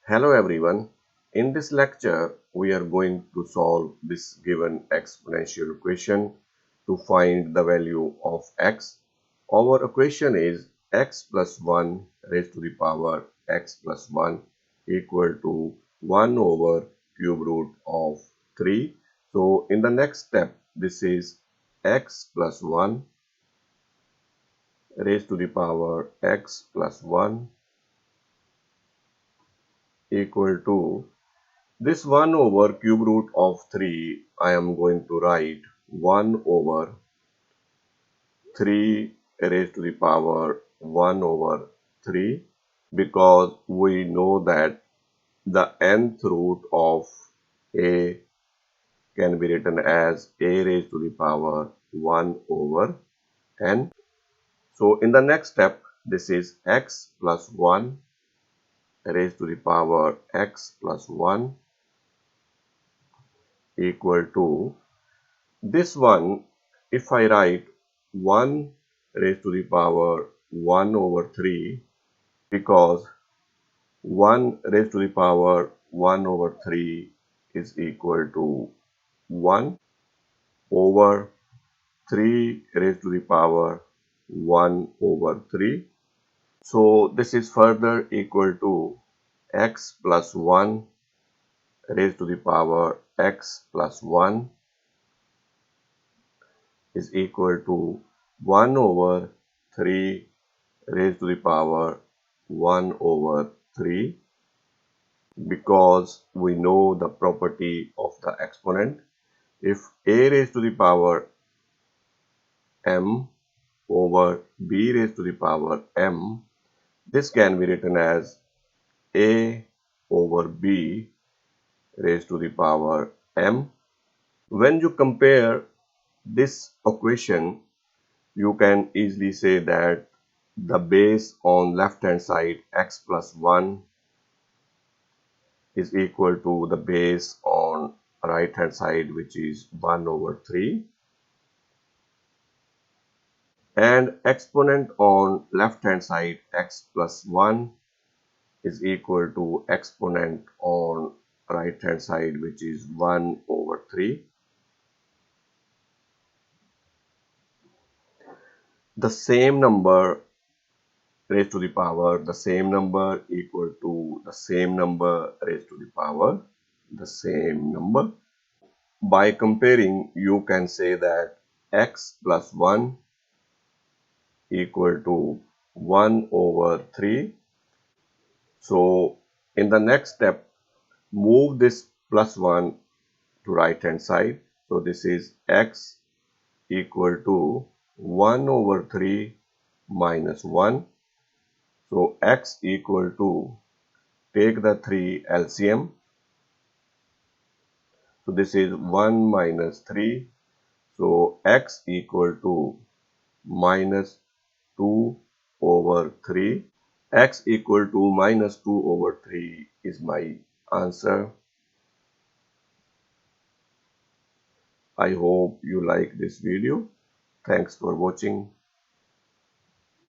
Hello everyone. In this lecture, we are going to solve this given exponential equation to find the value of x. Our equation is x plus 1 raised to the power x plus 1 equal to 1 over cube root of 3. So in the next step, this is x plus 1 raised to the power x plus 1 equal to this 1 over cube root of 3, I am going to write 1 over 3 raised to the power 1 over 3 because we know that the nth root of a can be written as a raised to the power 1 over n. So in the next step, this is x plus 1 raised to the power x plus 1 equal to this one. If I write 1 raised to the power 1 over 3 because 1 raised to the power 1 over 3 is equal to 1 over 3 raised to the power 1 over 3. So this is further equal to x plus 1 raised to the power x plus 1 is equal to 1 over 3 raised to the power 1 over 3 because we know the property of the exponent. If a raised to the power m over b raised to the power m, this can be written as a over b raised to the power m. When you compare this equation, you can easily say that the base on left hand side x plus 1 is equal to the base on right hand side, which is 1 over 3, and exponent on left hand side x plus 1 is equal to exponent on right hand side, which is 1 over 3. The same number raised to the power the same number equal to the same number raised to the power the same number. By comparing, you can say that x plus 1 equal to 1 over 3. So in the next step, move this plus 1 to right hand side. So this is x equal to 1 over 3 minus 1. So x equal to, take the 3 LCM. So this is 1 minus 3. So x equal to minus 2 over 3. X equal to minus 2 over 3 is my answer. I hope you like this video. Thanks for watching.